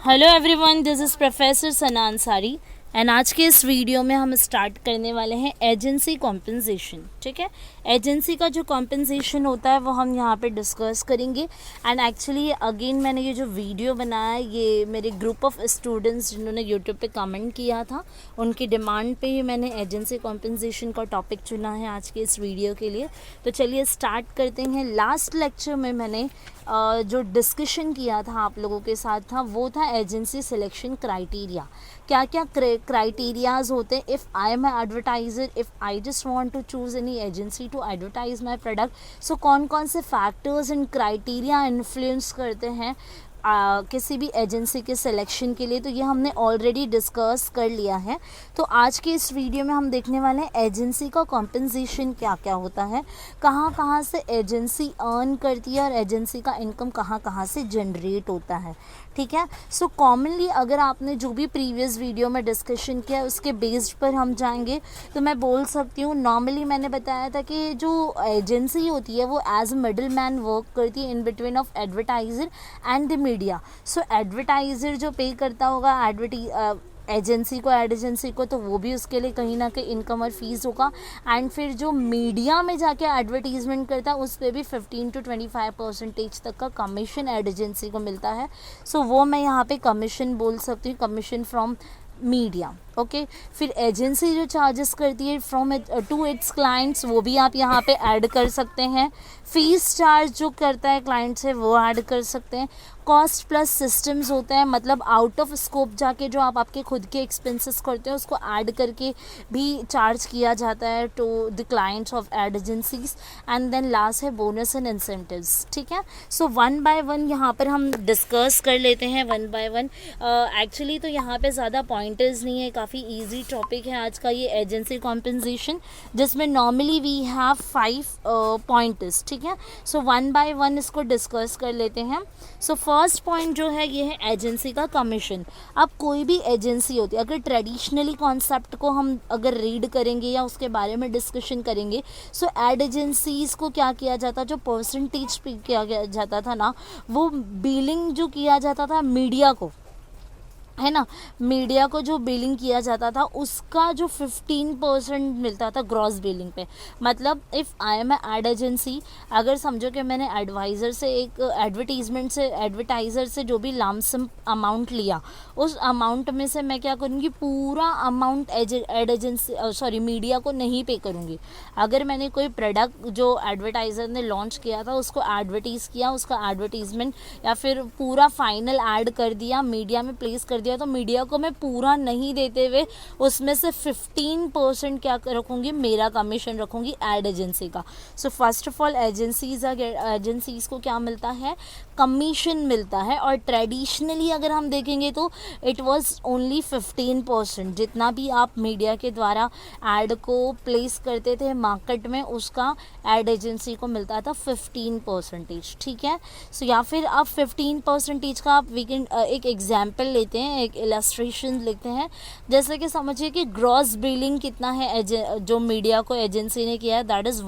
Hello everyone, this is professor Sana Ansari and आज के इस वीडियो में हम स्टार्ट करने वाले हैं एजेंसी कॉम्पेंसेशन। ठीक है, एजेंसी का जो कॉम्पेंसेशन होता है वो हम यहाँ पे डिस्कस करेंगे। एंड एक्चुअली अगेन मैंने ये जो वीडियो बनाया है ये मेरे ग्रुप ऑफ स्टूडेंट्स जिन्होंने यूट्यूब पे कमेंट किया था उनकी डिमांड पे ही मैंने एजेंसी कॉम्पेंसेशन का टॉपिक चुना है आज के इस वीडियो के लिए। तो चलिए स्टार्ट करते हैं। लास्ट लेक्चर में मैंने जो डिस्कशन किया था आप लोगों के साथ था वो था एजेंसी सिलेक्शन क्राइटेरिया। क्या क्या क्राइटेरियाज होते हैं if I am advertiser, if I just want to choose any agency to advertise my product. So कौन कौन से फैक्टर्स एंड क्राइटेरिया इन्फ्लुएंस करते हैं किसी भी एजेंसी के सिलेक्शन के लिए, तो ये हमने ऑलरेडी डिस्कस कर लिया है। तो आज के इस वीडियो में हम देखने वाले हैं एजेंसी का कॉम्पेंसेशन क्या क्या होता है, कहाँ कहाँ से एजेंसी अर्न करती है और एजेंसी का इनकम कहाँ कहाँ से जनरेट होता है। ठीक है, सो कॉमनली अगर आपने जो भी प्रीवियस वीडियो में डिस्कशन किया उसके बेस्ड पर हम जाएंगे तो मैं बोल सकती हूँ, नॉर्मली मैंने बताया था कि जो एजेंसी होती है वो as a middle man work करती है in between of advertiser and the media. So advertiser जो पे करता होगा एजेंसी को, एड एजेंसी को, तो वो भी उसके लिए कहीं ना कहीं इनकम और फीस होगा। एंड फिर जो मीडिया में जाके एडवर्टीजमेंट करता है उस पर भी 15 to 25% तक का कमीशन एड एजेंसी को मिलता है। सो वो मैं यहाँ पे कमीशन बोल सकती हूँ, कमीशन फ्रॉम मीडिया। ओके, फिर एजेंसी जो चार्जेस करती है फ्रॉम टू इट्स क्लाइंट्स वो भी आप यहाँ पे ऐड कर सकते हैं। फीस चार्ज जो करता है क्लाइंट से वो ऐड कर सकते हैं। कॉस्ट प्लस सिस्टम्स होते हैं, मतलब आउट ऑफ स्कोप जाके जो आप आपके खुद के एक्सपेंसेस करते हैं उसको ऐड करके भी चार्ज किया जाता है to the clients of ad agencies. And then last है बोनस एंड इंसेंटिव्स। ठीक है, सो वन बाय वन यहाँ पर हम डिस्कस कर लेते हैं वन बाय वन। एक्चुअली तो यहाँ पे ज़्यादा पॉइंटर्स नहीं है, काफ़ी ईजी टॉपिक है आज का ये एजेंसी कॉम्पेंसेशन, जिसमें नॉर्मली वी हैव 5 पॉइंटर्स। ठीक है, सो वन बाय वन इसको डिस्कस कर लेते हैं। सो फर्स्ट पॉइंट जो है ये है एजेंसी का कमीशन। अब कोई भी एजेंसी होती है, अगर ट्रेडिशनली कॉन्सेप्ट को हम अगर रीड करेंगे या उसके बारे में डिस्कशन करेंगे, सो एड एजेंसीज को क्या किया जाता, जो परसेंटेज पे किया जाता था ना, वो बिलिंग जो किया जाता था मीडिया को, है ना, मीडिया को जो बिलिंग किया जाता था उसका जो 15% मिलता था ग्रॉस बिलिंग पे। मतलब if I am ad agency, अगर समझो कि मैंने एडवाइज़र से एक एडवर्टाइज़र से जो भी लमसम अमाउंट लिया, उस अमाउंट में से मैं क्या करूँगी, पूरा अमाउंट एड एजेंसी मीडिया को नहीं पे करूँगी। अगर मैंने कोई प्रोडक्ट जो एडवर्टाइज़र ने लॉन्च किया था उसको एडवर्टीज़ किया, उसका एडवर्टीज़मेंट या फिर पूरा फाइनल ऐड कर दिया, मीडिया में प्लेस कर दिया, तो मीडिया को मैं पूरा नहीं देते हुए उसमें से 15% क्या रखूँगी, मेरा कमीशन रखूँगी एड एजेंसी का। So first of all agencies को क्या मिलता है, कमीशन मिलता है। और ट्रेडिशनली अगर हम देखेंगे तो इट वाज ओनली 15%। जितना भी आप मीडिया के द्वारा ऐड को प्लेस करते थे मार्केट में उसका एड एजेंसी को मिलता था 15%। ठीक है, सो या फिर आप 15% का आप एक एग्जाम्पल लेते हैं, एक इलस्ट्रेशन लिखते हैं। जैसे कि समझिए कि ग्रॉस बिलिंग कितना है जो मीडिया को एजेंसी ने किया है, दैट इज़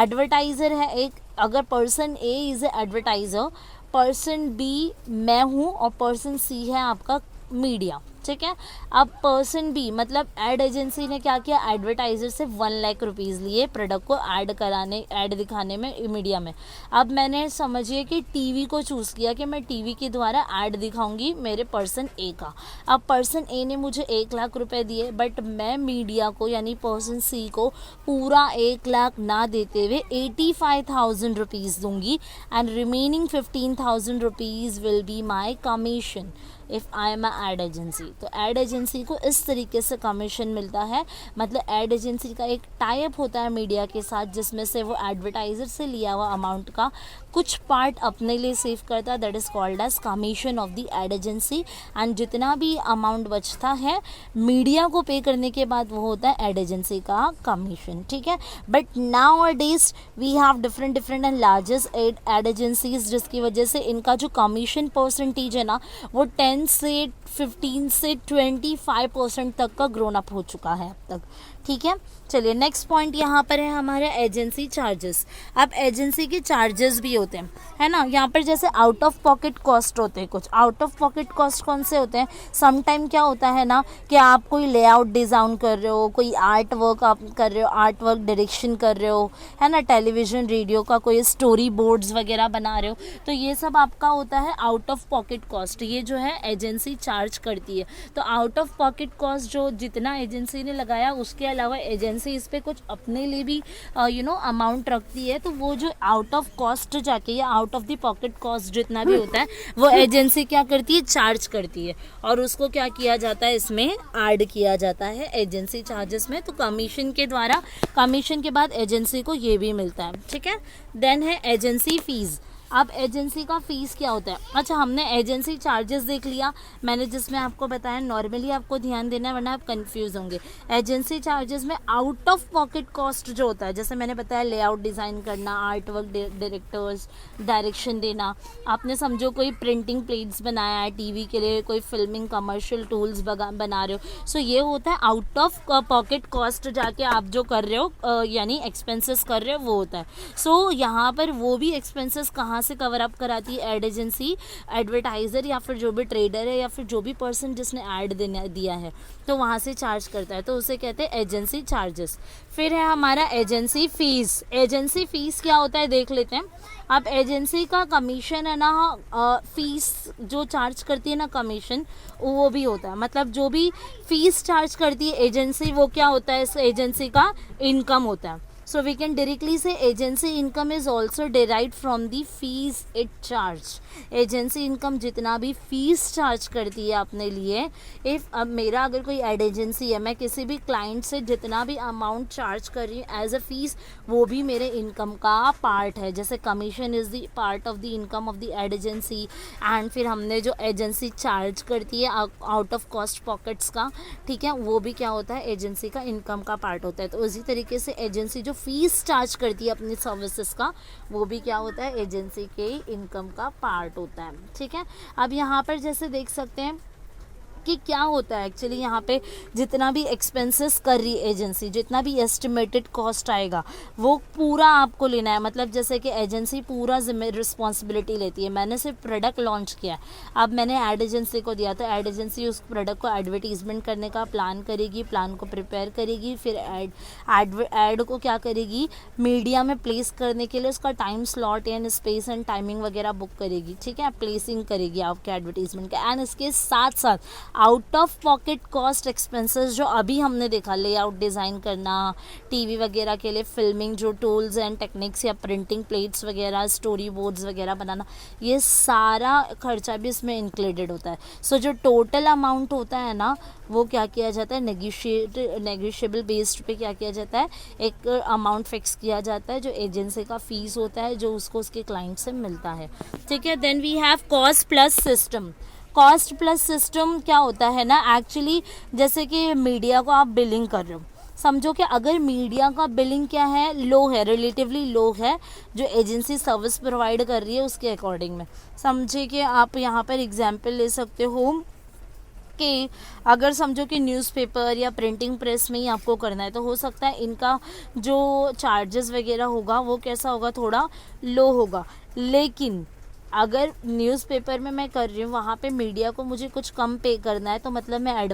एडवर्टाइज़र है एक, अगर person A is a advertiser, person B मैं हूँ और पर्सन सी है आपका मीडिया। ठीक है, अब पर्सन बी मतलब एड एजेंसी ने क्या किया, एडवर्टाइज़र से 1 लाख रुपीज़ लिए प्रोडक्ट को ऐड दिखाने में मीडिया में। अब मैंने समझिए कि टीवी को चूज़ किया कि मैं टीवी के द्वारा ऐड दिखाऊंगी मेरे पर्सन ए का। अब पर्सन ए ने मुझे 1 लाख रुपए दिए, बट मैं मीडिया को यानी पर्सन सी को पूरा 1 लाख ना देते हुए 85,000 रुपीज़ दूंगी and remaining 15,000 rupees will be my commission if I am ad agency. तो एड एजेंसी को इस तरीके से कमीशन मिलता है, मतलब एड एजेंसी का एक टाइप होता है मीडिया के साथ जिसमें से वो एडवर्टाइज़र से लिया हुआ अमाउंट का कुछ पार्ट अपने लिए सेव करता है, that is called as commission of the ad agency. And जितना भी अमाउंट बचता है मीडिया को पे करने के बाद वो होता है एड एजेंसी का कमीशन। ठीक है, but nowadays we have different and largest ad agencies, जिसकी वजह से इनका जो कमीशन परसेंटेज है ना वो 10 से 15 से 25% तक का ग्रोन अप हो चुका है अब तक। ठीक है। चलिए नेक्स्ट पॉइंट यहाँ पर है हमारे एजेंसी चार्जेस। अब एजेंसी के चार्जेस भी होते हैं, है ना। यहाँ पर जैसे आउट ऑफ पॉकेट कॉस्ट होते हैं, कुछ आउट ऑफ पॉकेट कॉस्ट कौन से होते हैं, समटाइम क्या होता है ना कि आप कोई लेआउट डिज़ाइन कर रहे हो, कोई आर्ट वर्क आप कर रहे हो, आर्ट वर्क डायरेक्शन कर रहे हो, है ना, टेलीविज़न रेडियो का कोई स्टोरी बोर्ड्स वगैरह बना रहे हो, तो ये सब आपका होता है आउट ऑफ पॉकेट कॉस्ट। ये जो है एजेंसी चार्ज करती है। तो आउट ऑफ पॉकेट कॉस्ट जो जितना एजेंसी ने लगाया उसके अलावा एजेंसी इस पे कुछ अपने लिए भी अमाउंट रखती है, तो वो जो आउट ऑफ कॉस्ट जाके या out of the pocket cost जितना भी होता है वो एजेंसी क्या करती है, चार्ज करती है, और उसको क्या किया जाता है, इसमें ऐड किया जाता है एजेंसी चार्जेस में। तो कमीशन के द्वारा, कमीशन के बाद एजेंसी को ये भी मिलता है, ठीक है। देन है एजेंसी फीस। अब एजेंसी का फ़ीस क्या होता है। अच्छा, हमने एजेंसी चार्जेस देख लिया, मैंने जिसमें आपको बताया, नॉर्मली आपको ध्यान देना है वरना आप कंफ्यूज होंगे। एजेंसी चार्जेस में आउट ऑफ पॉकेट कॉस्ट जो होता है, जैसे मैंने बताया लेआउट डिज़ाइन करना, आर्ट वर्क डायरेक्टर्स डायरेक्शन देना, आपने समझो कोई प्रिंटिंग प्लेट्स बनाया है टीवी के लिए, कोई फिल्मिंग कमर्शियल टूल्स बना रहे हो, सो ये होता है आउट ऑफ पॉकेट कॉस्ट जाके आप जो कर रहे हो यानी एक्सपेंसेस कर रहे हो वो होता है। सो यहाँ पर वो भी एक्सपेंसेस कहाँ से कवर अप कराती है एड एजेंसी, एडवर्टाइज़र या फिर जो भी ट्रेडर है या फिर जो भी पर्सन जिसने ऐड दिया है तो वहाँ से चार्ज करता है, तो उसे कहते हैं एजेंसी चार्जेस। फिर है हमारा एजेंसी फ़ीस। एजेंसी फ़ीस क्या होता है देख लेते हैं। अब एजेंसी का कमीशन है ना, फ़ीस जो चार्ज करती है ना कमीशन, वो भी होता है, मतलब जो भी फ़ीस चार्ज करती है एजेंसी वो क्या होता है, इस एजेंसी का इनकम होता है। So we can directly say agency income is also derived from the fees it charge. Agency income जितना भी फीस चार्ज करती है अपने लिए, इफ़ अब मेरा अगर कोई एड एजेंसी है, मैं किसी भी क्लाइंट से जितना भी अमाउंट चार्ज कर रही हूँ एज अ फीस, वो भी मेरे इनकम का पार्ट है। जैसे commission is the part of the income of the ad agency, and फिर हमने जो एजेंसी चार्ज करती है आउट ऑफ कॉस्ट पॉकेट्स का, ठीक है, वो भी क्या होता है, एजेंसी का इनकम का पार्ट होता है। तो उसी तरीके से एजेंसी जो फीस चार्ज करती है अपनी सर्विसेज का, वो भी क्या होता है, एजेंसी के इनकम का पार्ट होता है, ठीक है। अब यहाँ पर जैसे देख सकते हैं कि क्या होता है एक्चुअली, यहाँ पे जितना भी एक्सपेंसेस कर रही है एजेंसी, जितना भी एस्टिमेटेड कॉस्ट आएगा वो पूरा आपको लेना है। मतलब जैसे कि एजेंसी पूरा रिस्पॉन्सिबिलिटी लेती है। मैंने सिर्फ प्रोडक्ट लॉन्च किया, अब मैंने एड एजेंसी को दिया, तो एड एजेंसी उस प्रोडक्ट को एडवर्टीजमेंट करने का प्लान करेगी, प्लान को प्रिपेयर करेगी, फिर एड को क्या करेगी, मीडिया में प्लेस करने के लिए उसका time slot and space and timing वगैरह बुक करेगी, ठीक है, प्लेसिंग करेगी आपके एडवर्टीजमेंट का। एंड इसके साथ साथ out of pocket cost expenses जो अभी हमने देखा, लेआउट डिज़ाइन करना, टीवी वगैरह के लिए फिल्मिंग जो टूल्स एंड टेक्निक्स या प्रिंटिंग प्लेट्स वगैरह, स्टोरी बोर्ड्स वगैरह बनाना, ये सारा खर्चा भी इसमें इंक्लूडेड होता है। सो जो टोटल अमाउंट होता है ना, वो क्या किया जाता है, नेगोशिएबल बेस्ड पे क्या किया जाता है, एक अमाउंट फिक्स किया जाता है जो एजेंसी का फीस होता है, जो उसको उसके क्लाइंट से मिलता है, ठीक है। Then we have cost plus system. Cost plus system क्या होता है ना, एक्चुअली जैसे कि मीडिया को आप बिलिंग कर रहे हो, समझो कि अगर मीडिया का बिलिंग क्या है, लो है, रिलेटिवली लो है, जो एजेंसी सर्विस प्रोवाइड कर रही है उसके अकॉर्डिंग में। समझे कि आप यहाँ पर एग्जांपल ले सकते हो कि अगर समझो कि न्यूज़पेपर या प्रिंटिंग प्रेस में ही आपको करना है, तो हो सकता है इनका जो चार्जेस वगैरह होगा वो कैसा होगा, थोड़ा लो होगा। लेकिन अगर न्यूज़पेपर में मैं कर रही हूँ, वहाँ पे मीडिया को मुझे कुछ कम पे करना है, तो मतलब मैं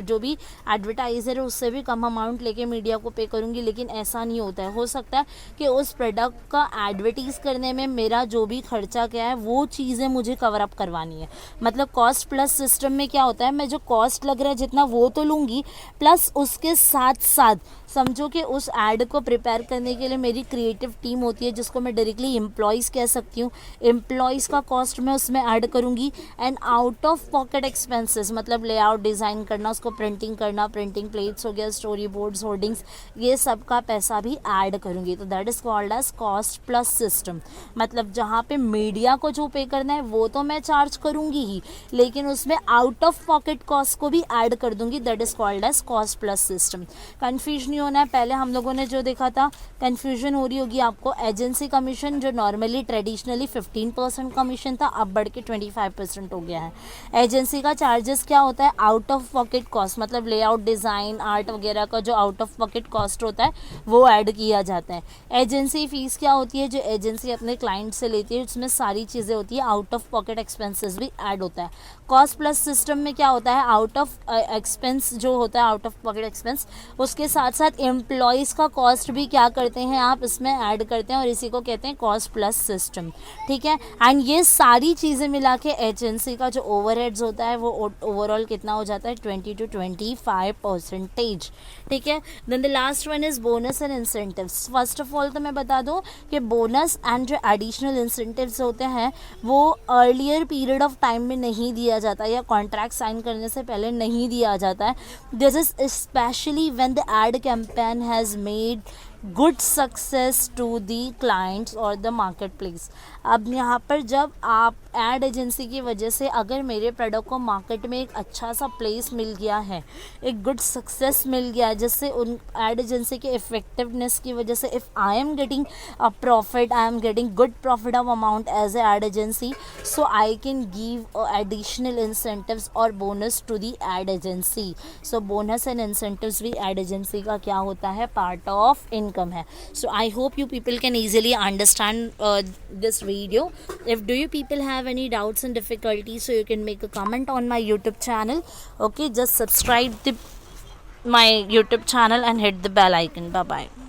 जो भी एडवर्टाइज़र है उससे भी कम अमाउंट लेके मीडिया को पे करूँगी। लेकिन ऐसा नहीं होता है, हो सकता है कि उस प्रोडक्ट का एडवर्टीज़ करने में मेरा जो भी खर्चा क्या है वो चीज़ें मुझे कवर अप करवानी है। मतलब कॉस्ट प्लस सिस्टम में क्या होता है, मैं जो कॉस्ट लग रहा है जितना वो तो लूँगी, प्लस उसके साथ साथ समझो कि उस एड को प्रिपेयर करने के लिए मेरी क्रिएटिव टीम होती है, जिसको मैं डायरेक्टली एम्प्लॉयज़ कह सकती हूँ। एम्प्लॉयज़ का कॉस्ट मैं उसमें ऐड करूँगी। And out of pocket expenses, मतलब लेआउट डिज़ाइन करना, उसको प्रिंटिंग करना, प्रिंटिंग प्लेट्स हो गया, स्टोरी बोर्ड्स, होर्डिंग्स, ये सब का पैसा भी ऐड करूँगी। तो that is called as cost plus system. मतलब जहाँ पे मीडिया को जो पे करना है वो तो मैं चार्ज करूँगी ही, लेकिन उसमें आउट ऑफ पॉकेट कॉस्ट को भी ऐड कर दूँगी। That is called as cost plus system. Confusion होना है, पहले हम लोगों ने जो देखा था, कन्फ्यूजन हो रही होगी आपको। एजेंसी कमीशन जो नॉर्मली ट्रेडिशनली 15% कमीशन था, अब बढ़ के 25% हो गया है। एजेंसी का चार्जेस क्या होता है, आउट ऑफ पॉकेट कॉस्ट, मतलब लेआउट, डिज़ाइन, आर्ट वगैरह का जो आउट ऑफ पॉकेट कॉस्ट होता है वो ऐड किया जाता है। एजेंसी फ़ीस क्या होती है, जो एजेंसी अपने क्लाइंट से लेती है, उसमें सारी चीज़ें होती है, आउट ऑफ पॉकेट एक्सपेंसेस भी ऐड होता है। कॉस्ट प्लस सिस्टम में क्या होता है, आउट ऑफ एक्सपेंस जो होता है, आउट ऑफ पॉकेट एक्सपेंस, उसके साथ साथ एम्प्लॉयज़ का कॉस्ट भी क्या करते हैं आप इसमें ऐड करते हैं, और इसी को कहते हैं कॉस्ट प्लस सिस्टम। ठीक है, एंड ये सारी चीज़ें मिला के एजेंसी का जो ओवरहेड्स होता है वो ओवरऑल कितना हो जाता है, 20 to 25%। ठीक है, then the last one is bonus and incentives. First of all तो मैं बता दूं कि बोनस एंड जो एडिशनल इंसेंटिव्स होते हैं वो अर्लियर पीरियड ऑफ टाइम में नहीं दिया जाता या कॉन्ट्रैक्ट साइन करने से पहले नहीं दिया जाता है। This is specially when the ad campaign has made good success to the clients और द मार्केट प्लेस। अब यहाँ पर जब आप एड एजेंसी की वजह से अगर मेरे प्रोडक्ट को मार्केट में एक अच्छा सा प्लेस मिल गया है, एक गुड सक्सेस मिल गया है, जिससे उन एड एजेंसी के इफेक्टिवनेस की वजह से if I am getting a profit, I am getting good profit of amount as a ad agency, so I can give additional incentives और bonus to the ad agency. So bonus and incentives भी ad agency का क्या होता है, part of income है। So I hope you people can easily understand this video. If do you people have any doubts and difficulties, so you can make a comment on my YouTube channel. Okay, just subscribe my YouTube channel and hit the bell icon. Bye bye.